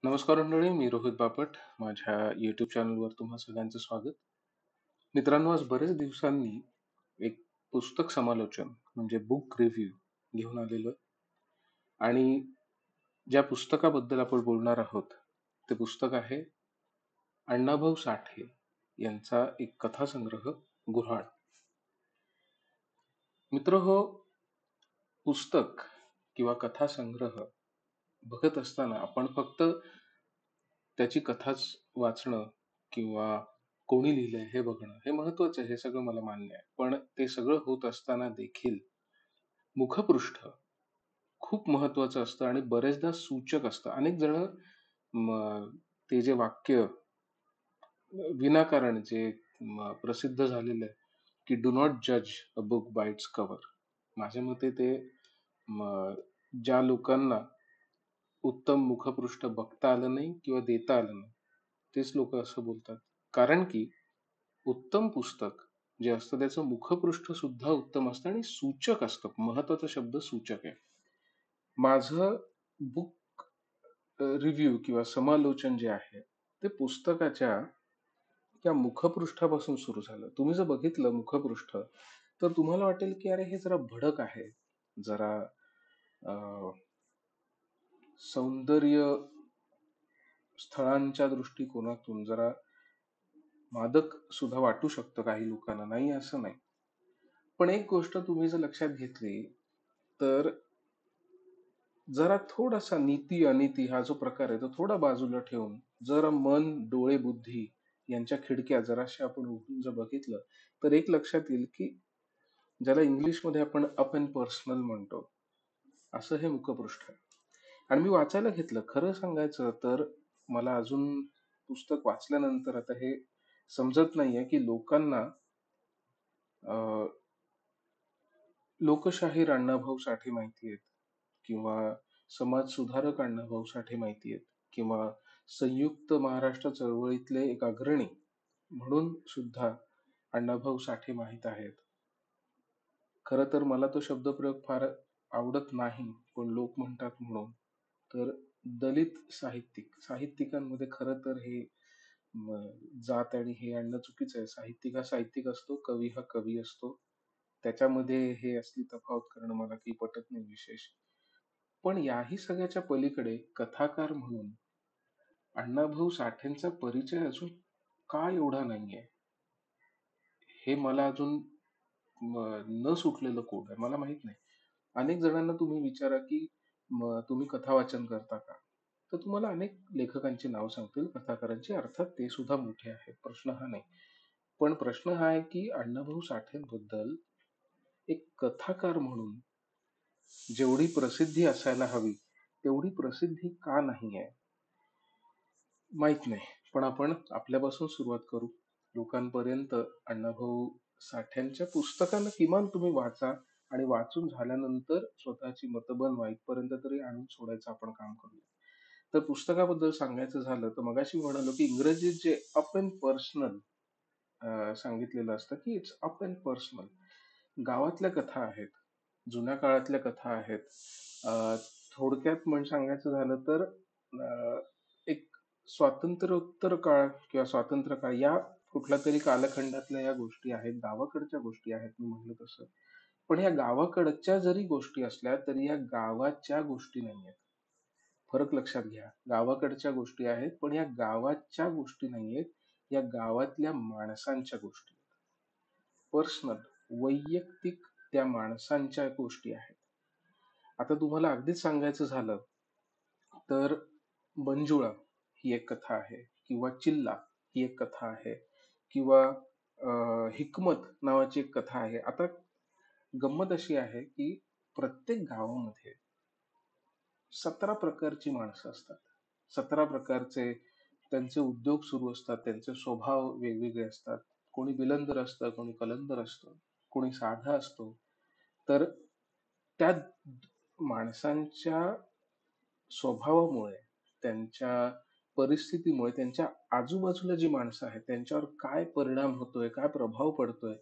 नमस्कार मंडळी, मी रोहित बापट. माझ्या YouTube चॅनलवर तुम्हा सगळ्यांचं स्वागत. मित्रांनो, आज बरेच दिवसांनी एक पुस्तक समालोचन म्हणजे बुक रिव्ह्यू घेऊन आलेलो आहे. आणि ज्या पुस्तकाबद्दल आपण बोलणार आहोत, ते पुस्तक आहे अण्णाभाऊ साठे यांचा एक कथासंग्रह गुऱ्हाळ. मित्रहो, पुस्तक किंवा कथासंग्रह बघत असताना आपण फक्त त्याची कथाच वाचणं किंवा कोणी लिहिलंय हे बघणं हे महत्वाचं आहे, हे सगळं मला मान्य आहे. पण ते सगळं होत असताना देखील मुखपृष्ठ खूप महत्वाचं असतं आणि बरेचदा सूचक असतं. अनेक जण ते जे वाक्य विनाकारण जे प्रसिद्ध झालेलं आहे की डू नॉट जज a book by it's cover. माझ्या मते ते म, ज्या लोकांना उत्तम मुखपृष्ठ बघता आलं नाही किंवा देता आलं नाही, तेच लोक असं बोलतात. कारण की उत्तम पुस्तक जे असतं त्याचं मुखपृष्ठ सुद्धा उत्तम असतं आणि सूचक असतं. महत्वाचा शब्द सूचक आहे. माझं बुक रिव्ह्यू किंवा समालोचन जे आहे ते पुस्तकाच्या त्या मुखपृष्ठापासून सुरू झालं. तुम्ही जर बघितलं मुखपृष्ठ, तर तुम्हाला वाटेल की अरे हे जरा भडक आहे, जरा अं, सौंदर्य स्थळांच्या दृष्टिकोनातून जरा मादक सुद्धा वाटू शकतं काही लोकांना, नाही असं नाही. पण एक गोष्ट तुम्ही जर लक्षात घेतली, तर जरा थोडासा नीती अनिती हा जो प्रकार आहे तो थोडा बाजूला ठेवून जरा मन, डोळे, बुद्धी यांच्या खिडक्या जराशा आपण उघडून जर बघितलं, तर एक लक्षात येईल की ज्याला इंग्लिशमध्ये आपण अप अँड पर्सनल म्हणतो, असं हे मुखपृष्ठ आहे. आणि मी वाचायला घेतलं. खरं सांगायचं तर मला अजून पुस्तक वाचल्यानंतर आता हे समजत नाहीये की लोकांना लोकशाहीर अण्णाभाऊ साठे माहिती आहेत किंवा समाजसुधारक अण्णाभाऊ साठे माहिती आहेत किंवा संयुक्त महाराष्ट्र चळवळीतले एक अग्रणी म्हणून सुद्धा अण्णाभाऊ साठे माहीत आहेत. खरं तर मला तो शब्दप्रयोग फार आवडत नाही, पण लोक म्हणतात म्हणून. तर दलित साहित्यिकांमध्ये खरं तर हे म, जात आणि हे आणणं चुकीचं आहे. साहित्यिक हा साहित्यिक असतो, कवी हा कवी असतो. त्याच्यामध्ये हे असली तफावत करणं मला काही पटत नाही विशेष. पण याही सगळ्याच्या पलीकडे कथाकार म्हणून अण्णाभाऊ साठेंचा परिचय अजून का एवढा नाहीये, हे मला अजून न सुटलेलं कोड आहे. मला माहित नाही. अनेक जणांना तुम्ही विचारा की तुम्ही कथा वाचन करता का? तर तुम्हाला अनेक लेखकांची नाव सांगतील, कथाकारांची. अर्थात ते सुद्धा मोठे आहेत, प्रश्न हा नाही. पण प्रश्न हा आहे की अण्णाभाऊ साठेंबद्दल एक कथाकार म्हणून जेवढी प्रसिद्धी असायला हवी तेवढी प्रसिद्धी का नाहीये, माहित नाही. पण आपण आपल्यापासून सुरुवात करू. लोकांपर्यंत अण्णाभाऊ साठ्यांच्या पुस्तकाला किमान तुम्ही वाचा आणि वाचून झाल्यानंतर स्वतःची मतं बनवा, इथपर्यंत तरी आणून सोडायचं आपण काम करूया. तर पुस्तकाबद्दल सांगायचं झालं तर मगाशी म्हणालो की इंग्रजीत जे अप अँड पर्सनल सांगितलेलं असतं की इट्स अप अँड पर्सनल. गावातल्या कथा आहेत, जुन्या काळातल्या कथा आहेत. अ, थोडक्यात सांगायचं झालं तर एक स्वातंत्र्योत्तर काळ किंवा स्वातंत्र्य काळ या कुठल्या तरी कालखंडातल्या या गोष्टी आहेत, गावाकडच्या गोष्टी आहेत मी म्हणलं तसं. पण या गावाकडच्या जरी गोष्टी असल्या तरी या गावाच्या गोष्टी नाही आहेत. फरक लक्षात घ्या. गावाकडच्या गोष्टी आहेत, पण या गावाच्या गोष्टी नाहीयेत. या गावातल्या माणसांच्या गोष्टी आहेत. पर्सनल, वैयक्तिक त्या माणसांच्या गोष्टी आहेत. आता तुम्हाला अगदीच सांगायचं झालं तर मंजुळा ही एक कथा आहे किंवा चिल्ला ही एक कथा आहे किंवा हिकमत नावाची एक कथा आहे. आता गंमत अशी आहे की प्रत्येक गावामध्ये 17 प्रकारची माणसं असतात. 17 प्रकारचे त्यांचे उद्योग सुरू असतात, त्यांचे स्वभाव वेगवेगळे असतात. कोणी बिलंदर असतं, कोणी कलंदर असतं, कोणी साधा असतो. तर त्या माणसांच्या स्वभावामुळे, त्यांच्या परिस्थितीमुळे, त्यांच्या आजूबाजूला जी माणसं आहेत त्यांच्यावर काय परिणाम होतोय, काय प्रभाव पडतोय,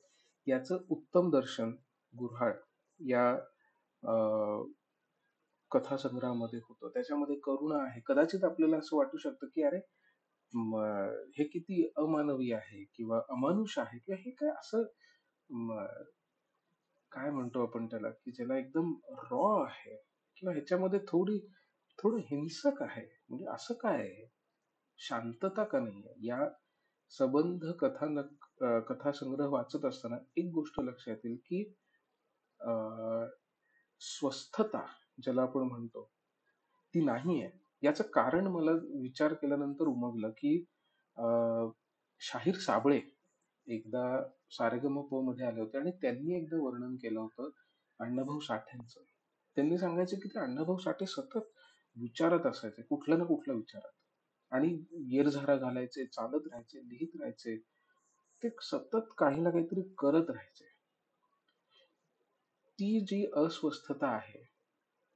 याचं उत्तम दर्शन गुऱ्हाळ या कथासंग्रहामध्ये होतं. त्याच्यामध्ये करुणा आहे. कदाचित आपल्याला असं वाटू शकतं, की अरे म हे किती अमानवी आहे किंवा अमानुष आहे किंवा हे काय असं म काय म्हणतो आपण त्याला, की ज्याला एकदम रॉ आहे किंवा ह्याच्यामध्ये थोडं हिंसक आहे. म्हणजे असं काय आहे? शांतता का नाहीये? या संबंध कथासंग्रह वाचत असताना एक गोष्ट लक्षात येईल, की अ, स्वस्थता ज्याला आपण म्हणतो, ती नाहीये. याचं कारण मला विचार केल्यानंतर उमगलं, की अ, शाहीर साबळे एकदा सा.रे.ग.म.प मध्ये आले होते आणि त्यांनी एकदा वर्णन केलं होतं अण्णाभाऊ साठेंचं. त्यांनी सांगायचे, की ते अण्णाभाऊ साठे सतत विचारत असायचे, कुठल्या ना कुठल्या विचारात आणि येरझारा घालायचे, चालत राहायचे, लिहीत राहायचे. ते सतत काही ना काहीतरी करत राहायचे. ती जी अस्वस्थता आहे,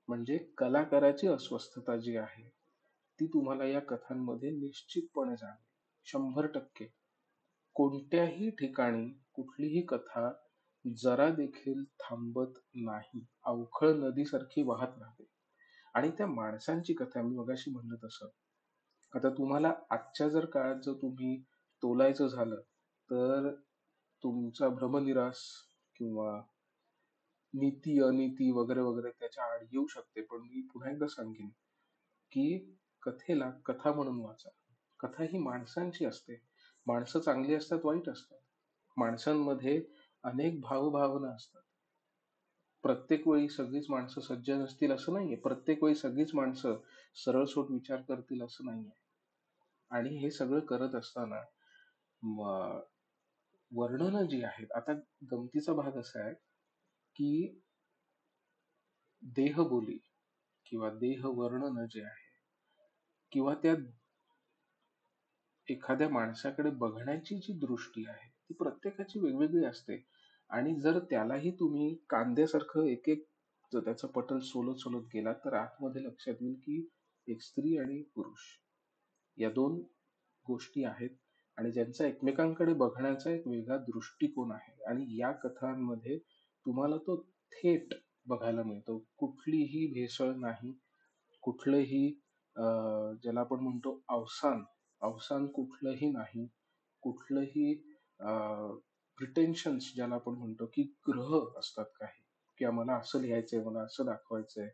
म्हणजे कलाकाराची अस्वस्थता जी आहे, ती तुम्हाला या कथांमध्ये निश्चितपणे जाणवेल. 100% कोणत्याही ठिकाणी कुठलीही कथा जरा देखील थांबत नाही. अवखळ नदीसारखी वाहत राहते. आणि त्या माणसांची कथा मी मगाशी म्हणलं तसं. आता तुम्हाला आजच्या जर काळात जर तुम्ही तोलायचं झालं, तर तुमचा भ्रमनिरास किंवा नीती, अनीती वगैरे, वगैरे त्याच्या आड येऊ शकते. पण मी पुन्हा एकदा सांगेन, की कथेला कथा म्हणून वाचा. कथा ही माणसांची असते. माणसं चांगली असतात, वाईट असतात. माणसांमध्ये अनेक भावभावना असतात. प्रत्येक वेळी सगळीच माणसं सज्जन असतील असं नाहीये. प्रत्येक वेळी सगळीच माणसं सरळसोट विचार करतील असं नाहीये. आणि हे सगळं करत असताना म वर्णनं जी आहेत, आता गमतीचा भाग असा आहे, की देहबोली किंवा देहवर्णनं जे आहे किंवा त्या एखाद्या माणसाकडे बघण्याची जी दृष्टी आहे, ती प्रत्येकाची वेगवेगळी असते. आणि जर त्यालाही तुम्ही कांद्यासारखं एक-एक जर त्याचं पटल सोलत-सोलत गेलात, तर आतमध्ये लक्षात येईल, की एक स्त्री आणि एक पुरुष या 2 गोष्टी आहेत आणि ज्यांचा एकमेकांकडे बघण्याचा एक वेगळा दृष्टिकोन आहे आणि या कथांमध्ये तुम्हाला तो थेट बघायला मिळतो. कुठलीही भेसळ नाही. कुठलंही ज्याला आपण म्हणतो अवसान, अवसान कुठलंही नाही. कुठलंही प्रिटेन्शन्स ज्याला आपण म्हणतो, की ग्रह असतात काही, की आम्हाला असं लिहायचंय, मला असं दाखवायचंय.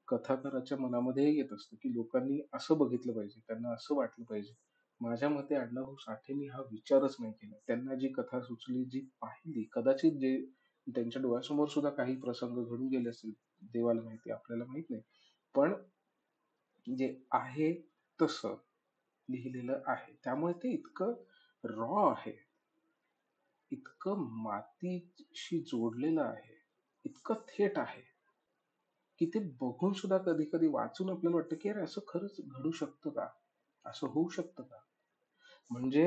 कथाकाराच्या मनामध्ये हे येत असतं, की लोकांनी असं बघितलं पाहिजे, त्यांना असं वाटलं पाहिजे. माझ्या मते अण्णाभाऊ साठेंनी हा विचारच नाही केला. त्यांना जी कथा सुचली, जी पाहिली, कदाचित जे त्यांच्या डोळ्यासमोर सुद्धा काही प्रसंग घडून गेले असतील, देवाला माहिती, आपल्याला माहीत नाही. पण जे आहे तसं लिहिलेलं आहे. त्यामुळे ते इतकं रॉ आहे, इतकं मातीशी जोडलेलं आहे, इतकं थेट आहे, की ते बघून सुद्धा कधी-कधी वाचून आपल्याला वाटतं, की अरे असं खरंच घडू शकतं का? असं होऊ शकतं का? म्हणजे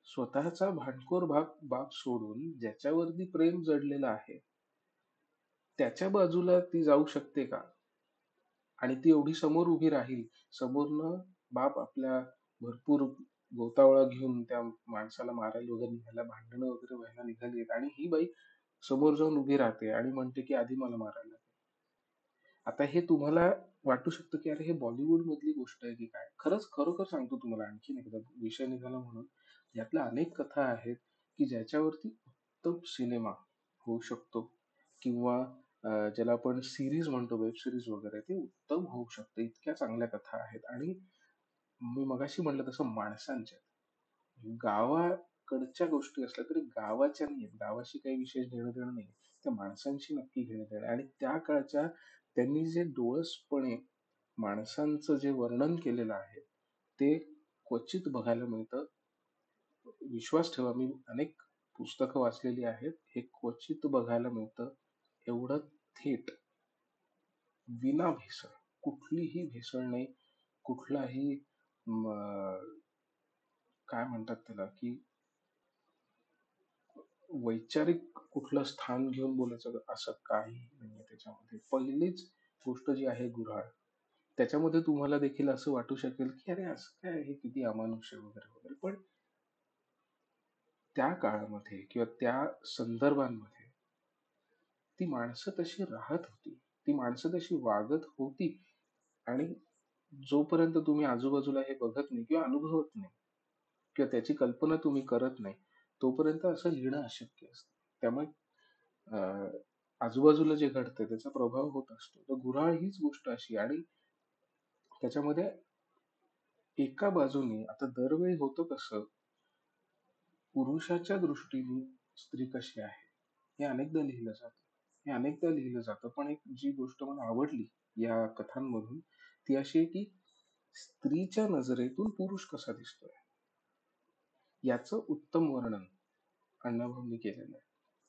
स्वतःचा भांडखोर बाप सोडून ज्याच्यावरती प्रेम जडलेलं आहे, त्याच्या बाजूला ती जाऊ शकते का? आणि ती एवढी समोर उभी राहील. समोरनं बाप आपल्या भरपूर गोतावळा घेऊन त्या माणसाला मारायला वगैरे निघाला, भांडणं वगैरे व्हायला निघाली आहेत आणि ही बाई समोर जाऊन उभी राहते आणि म्हणते, की आधी मला मारायला लागेल. आता हे तुम्हाला वाटू शकतं, की अरे हे बॉलिवूडमधली गोष्ट आहे की काय? खरंच खरोखर सांगतो तुम्हाला आणखीन एकदा विषय निघाला म्हणून. यातल्या अनेक कथा आहेत, की ज्याच्यावरती उत्तम सिनेमा होऊ शकतो किंवा ज्याला आपण सीरीज म्हणतो, वेब सीरीज वगैरे ते उत्तम होऊ शकते. इतक्या चांगल्या कथा आहेत आणि मी मगाशी म्हटलं तसं माणसांच्या. गावाकडच्या गोष्टी असल्या तरी गावाच्या नाहीयेत. गावाशी काही विशेष घेणं-देणं नाही. त्या माणसांशी नक्की घेणं-देणं आहे आणि त्या काळच्या त्यांनी जे डोळसपणे माणसांचं जे वर्णन केलेलं आहे, ते क्वचित बघायला मिळतं. विश्वास ठेवा, मी अनेक पुस्तकं वाचलेली आहेत. हे क्वचित बघायला मिळतं. एवढं थेट, विना भेसळ, कुठलीही भेसळ नाही. कुठलाही म काय म्हणतात त्याला, की वैचारिक कुठलं स्थान घेऊन बोलायचं असं काही नाहीये त्याच्यामध्ये. पहिलीच गोष्ट जी आहे गुऱ्हाळ. त्याच्यामध्ये तुम्हाला देखील असं वाटू शकेल, की अरे असं काय हे किती अमानुष आहे वगैरे, वगैरे. पण त्या काळामध्ये किंवा त्या संदर्भांमध्ये ती माणसं तशी राहत होती. ती माणसं तशी वागत होती आणि जोपर्यंत तुम्ही आजूबाजूला हे बघत नाही किंवा अनुभवत नाही किंवा त्याची कल्पना तुम्ही करत नाही, तोपर्यंत असं लिहिणं अशक्य असतं. त्यामुळे अ, आजूबाजूला जे घडतंय त्याचा प्रभाव होत असतो. तर गुऱ्हाळ हीच गोष्ट अशी आणि त्याच्यामध्ये एका बाजूने आता दरवेळी होतं कसं, पुरुषाच्या दृष्टीने स्त्री कशी आहे, हे अनेकदा लिहिलं जातं. हे अनेकदा लिहिलं जातं. पण एक जी गोष्ट मला आवडली या कथांमधून, ती अशी आहे की स्त्रीच्या नजरेतून पुरुष कसा दिसतोय, याचं उत्तम वर्णन अण्णाभाऊंनी केलेलं आहे.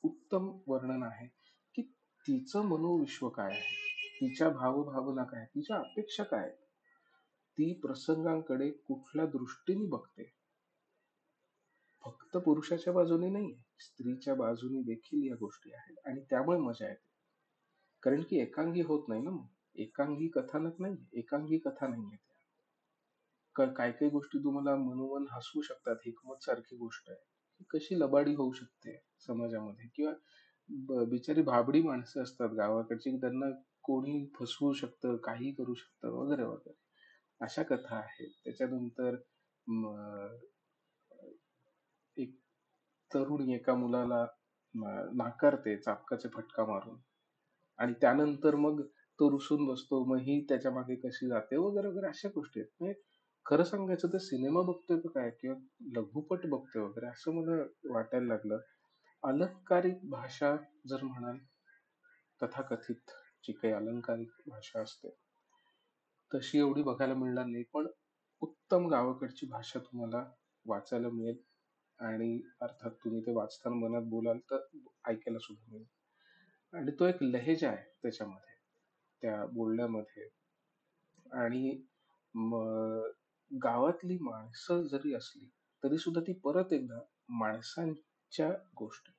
उत्तम वर्णन आहे की तिचं मनोविश्व काय आहे, तिच्या भावभावना काय आहेत, तिच्या अपेक्षा काय आहेत, ती प्रसंगांकडे कुठल्या दृष्टीने बघते. फक्त पुरुषाच्या बाजूने नाहीये, स्त्रीच्या बाजूने देखील या गोष्टी आहेत आणि त्यामुळे मजा येते. कारण की एकांगी होत नाही ना मग. एकांगी कथानक नाही, एकांगी कथा नाहीये त्या. काही काही गोष्टी तुम्हाला मनोमन हसवू शकतात. हिकमत सारखी गोष्ट आहे. की कशी लबाडी होऊ शकते समाजामध्ये किंवा बिचारी भाबडी माणसं असतात गावाकडची की त्यांना कोणी फसवू शकतं, काहीही करू शकतं वगैरे वगैरे. अशा कथा आहेत. त्याच्यानंतर म, एक तरुणी एका मुलाला नाकारते चाबकाचे फटका मारून आणि त्यानंतर मग तो रुसून बसतो. मग ही त्याच्या मागे कशी जाते वगैरे वगैरे अशा गोष्टी आहेत. म्हणजे खरं सांगायचं तर सिनेमा बघतोय का काय किंवा लघुपट बघतोय वगैरे असं मला वाटायला लागलं. अलंकारिक भाषा जर म्हणाल, तथाकथित जी काही अलंकारिक भाषा असते, तशी एवढी बघायला मिळणार नाही. पण उत्तम गावाकडची भाषा तुम्हाला वाचायला मिळेल आणि अर्थात तुम्ही ते वाचताना मनात बोलाल तर ऐकायला सुद्धा मिळेल. आणि तो एक लहेजा आहे त्याच्यामध्ये, त्या बोलण्यामध्ये. आणि गावातली माणसं जरी असली तरी सुद्धा ती परत एकदा माणसांच्या गोष्टी,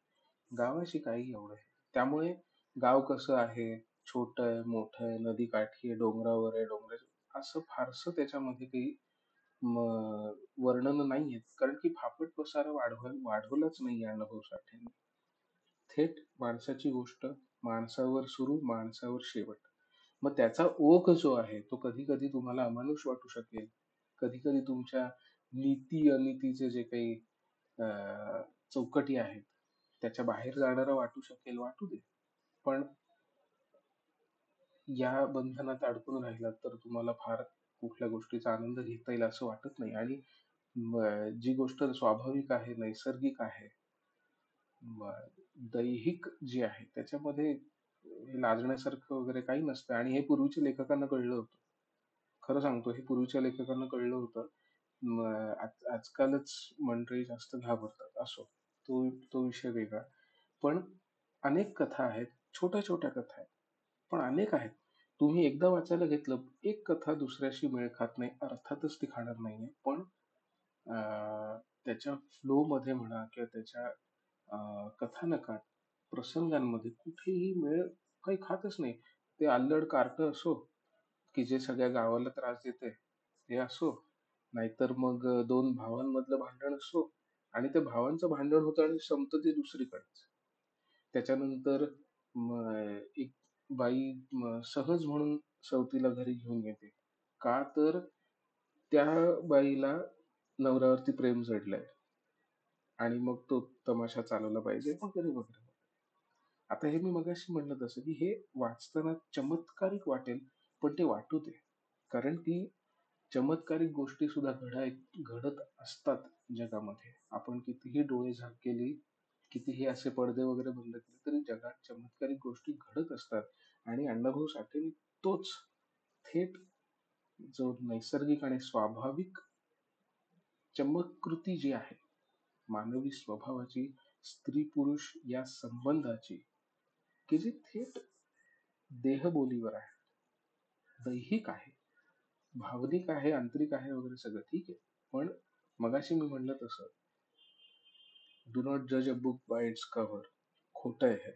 गावाशी काही एवढं आहे. त्यामुळे गाव कसं आहे, छोटं आहे, मोठं आहे, नदीकाठी आहे, डोंगरावर आहे, असं फारसं त्याच्यामध्ये काही म वर्णन नाहीयेत. कारण की फापट पसारा वाढवलाच नाहीये अण्णाभाऊ साठेंनी. थेट माणसाची गोष्ट, माणसावर सुरू, माणसावर शेवट. मग त्याचा ओघ जो आहे, तो कधी-कधी तुम्हाला अमानुष वाटू शकेल. कधी-कधी तुमच्या नीती-अनीतीचे जे काही अ, चौकटी आहेत, त्याच्या बाहेर जाणारा वाटू शकेल, वाटू दे. पण या बंधनात अडकून राहिलात तर तुम्हाला फार कुठल्या गोष्टीचा आनंद घेता येईल असं वाटत नाही. आणि जी गोष्ट स्वाभाविक आहे, नैसर्गिक आहे, म दैहिक जी आहे, त्याच्यामध्ये लाजण्यासारखं वगैरे काही नसतं आणि हे पूर्वीच्या लेखकांना कळलं होतं. खरं सांगतो, हे पूर्वीच्या लेखकांना कळलं होतं. म आजकालच मंडळी जास्त घाबरतात. असो, तो विषय वेगळा. पण अनेक कथा आहेत, छोट्या-छोट्या कथा आहेत, पण अनेक आहेत. तुम्ही एकदा वाचायला घेतलं, एक कथा दुसऱ्याशी मेळ खात नाही, अर्थातच ती खाणार नाहीये. पण त्याच्या फ्लोमध्ये म्हणा किंवा त्याच्या कथानकात, प्रसंगांमध्ये कुठेही मेळ काही खातच नाही. ते अल्लड कार्ट असो, की जे सगळ्या गावाला त्रास देतंय, ते असो, नाहीतर मग 2 भावांमधलं भांडण असो आणि त्या भावांचं भांडण होतं आणि संपतं ते दुसरीकडेच. त्याच्यानंतर एक बाई सहज म्हणून सवतीला घरी घेऊन येते. का तर त्या बाईला नवऱ्यावरती प्रेम जडलंय आणि मग तो तमाशा चालवला पाहिजे वगैरे, वगैरे. आता हे मी मगाशी म्हणलं तसं, की हे वाचताना चमत्कारिक वाटेल, पण ते वाटू दे. कारण की चमत्कारिक गोष्टी सुद्धा घडत असतात जगामध्ये. आपण कितीही डोळे झाक केली, कितीही असे पडदे वगैरे बंद केले, तरी जगात चमत्कारिक गोष्टी घडत असतात. आणि अण्णाभाऊ साठेंनी तोच थेट जो नैसर्गिक आणि स्वाभाविक चमत्कृती जी आहे, मानवी स्वभावाची, स्त्री-पुरुष या संबंधाची, की जी थेट देहबोलीवर आहे, दैहिक आहे, भावनिक आहे, आंतरिक आहे वगैरे सगळं ठीक आहे. पण मगाशी मी म्हणलं तसं, डू नॉट जज a book by it's cover. खोटं आहे हे.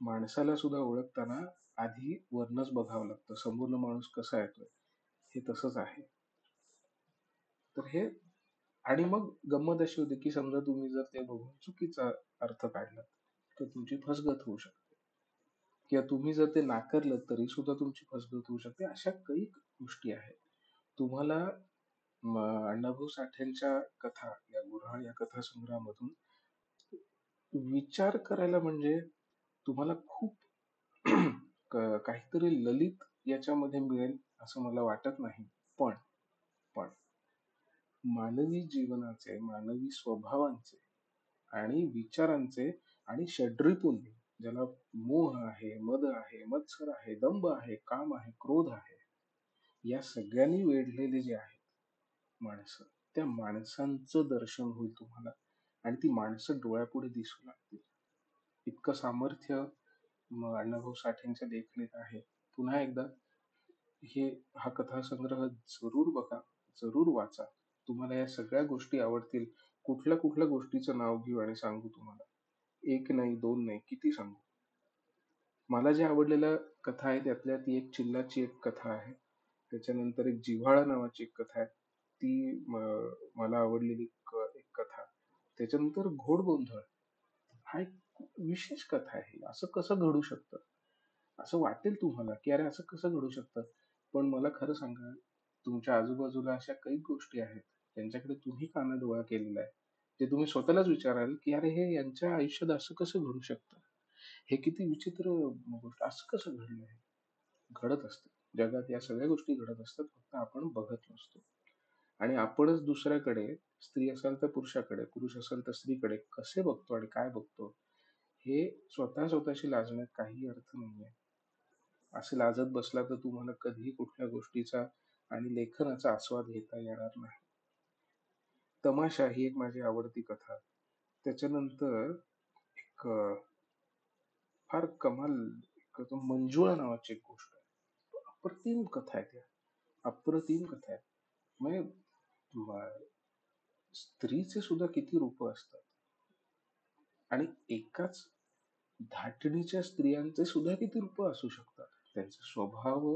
माणसाला सुद्धा ओळखताना आधी वरनच बघावं लागतं. संपूर्ण माणूस कसा येतोय, हे तसंच आहे. तर हे आणि मग गंमत अशी होती, की समजा तुम्ही जर ते बघून चुकीचा अर्थ काढलात, तर तुमची फसगत होऊ शकते. किंवा तुम्ही जर ते नाकारलं तरी सुद्धा तुमची फसगत होऊ शकते. अशा काही गोष्टी आहेत. तुम्हाला म अण्णाभाऊ साठेंच्या कथा, या गुऱ्हाळ या कथासंग्रहामधून विचार करायला म्हणजे तुम्हाला खूप काहीतरी ललित याच्यामध्ये मिळेल असं मला वाटत नाही. पण पण मानवी जीवनाचे, मानवी स्वभावांचे आणि विचारांचे आणि षड्रिपुंजी, ज्याला मोह आहे, मद आहे, मत्सर आहे, दंभ आहे, काम आहे, क्रोध आहे, या सगळ्यांनी वेढलेले जे आहेत माणसं, त्या माणसांचं दर्शन होईल तुम्हाला आणि ती माणसं डोळ्यापुढे दिसू लागतील. इतकं सामर्थ्य अण्णाभाऊ साठेंच्या लेखणीत आहे. पुन्हा एकदा हे हा कथासंग्रह जरूर बघा, जरूर वाचा. तुम्हाला या सगळ्या गोष्टी आवडतील. कुठल्या कुठल्या गोष्टीचं नाव घेऊ आणि सांगू तुम्हाला? एक नाही, दोन नाही, किती सांगू? मला ज्या आवडलेल्या कथा आहेत त्यातल्या ती एक चिल्लाची एक कथा आहे. त्याच्यानंतर एक जिव्हाळा नावाची एक कथा आहे. ती मला आवडलेली एक कथा. त्याच्यानंतर घोडबोंधळ हा एक विशेष कथा आहे. असं कसं घडू शकतं? असं वाटेल तुम्हाला, की अरे असं कसं घडू शकतं? पण मला खरं सांगा, तुमच्या आजूबाजूला अशा काही गोष्टी आहेत, ज्यांच्याकडे तुम्ही कानाडोळा केलेला आहे. ते तुम्ही स्वतःलाच विचाराल, की अरे हे यांच्या आयुष्यात असं कसं घडू शकतं? हे किती विचित्र गोष्ट, असं कसं घडलं हे? घडत असतं. जगात या सगळ्या गोष्टी घडत असतात, फक्त आपण बघत नसतो. आणि आपणच दुसऱ्याकडे, स्त्री असाल तर पुरुषाकडे, पुरुष असाल तर स्त्रीकडे कसे बघतो आणि काय बघतो, हे स्वतःशी लाजण्यात काही अर्थ नाहीये. असे लाजत बसला तर तुम्हाला कधीही कुठल्या गोष्टीचा आणि लेखनाचा आस्वाद घेता येणार नाही. तमाशा ही एक माझी आवडती कथा. त्याच्यानंतर एक फार कमाल, एक तो मंजुळा नावाची एक गोष्ट आहे. अप्रतिम कथा आहे त्या. अप्रतिम कथा आहे. म्हणजे म स्त्रीचे सुद्धा किती रूप असतात आणि एकाच धाटणीच्या स्त्रियांचे सुद्धा किती रूप असू शकतात. त्यांचे स्वभाव,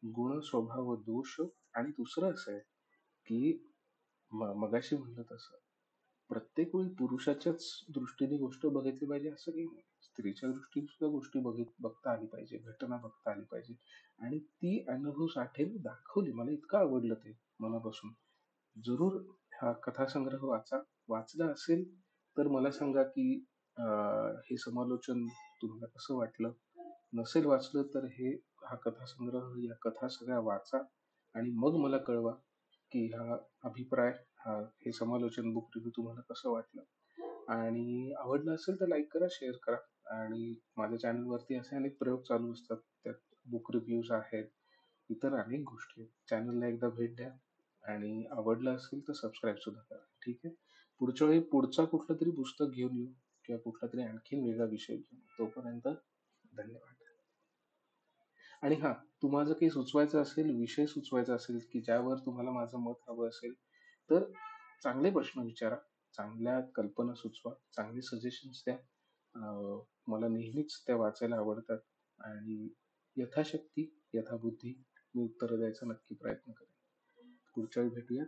गुण, स्वभाव, दोष आणि दुसरं असं आहे, की मगाशी म्हणलं तसं प्रत्येक वेळी पुरुषाच्याच दृष्टीने गोष्ट बघितली पाहिजे असं काही नाही. स्त्रीच्या दृष्टीने सुद्धा गोष्टी बघता आली पाहिजे, घटना बघता आली पाहिजे. आणि ती अनुभव साठेने दाखवली. मला इतकं आवडलं ते मनापासून. जरूर हा कथासंग्रह वाचा. वाचला असेल तर मला सांगा, की हे समालोचन तुम्हाला कसं वाटलं? नसेल वाचलं तर हा कथासंग्रह, या कथा सगळ्या वाचा आणि मग मला कळवा, की हा अभिप्राय, हे समालोचन, बुक रिव्ह्यू तुम्हाला कसं वाटलं? आणि आवडलं असेल तर लाईक करा, शेअर करा. आणि माझ्या चॅनलवरती असे अनेक प्रयोग चालू असतात. त्यात बुक रिव्ह्यूज आहेत, इतर अनेक गोष्टी आहेत. चॅनलला एकदा भेट द्या आणि आवडलं असेल तर सबस्क्राईब सुद्धा करा. ठीक आहे? पुढच्या वेळी पुढचा कुठलं तरी पुस्तक घेऊन येऊ किंवा कुठला तरी आणखीन वेगळा विषय घेऊन येऊ. तोपर्यंत धन्यवाद. आणि हां, तुम्हाला जर काही सुचवायचं असेल, विषय सुचवायचा असेल, की ज्यावर तुम्हाला माझं मत हवं असेल, तर चांगले प्रश्न विचारा, चांगल्या कल्पना सुचवा, चांगले सजेशन्स द्या. मला नेहमीच त्या वाचायला आवडतात आणि यथाशक्ती, यथाबुद्धी मी उत्तरं द्यायचा नक्की प्रयत्न करेन. पुढच्या वेळी भेटूयात.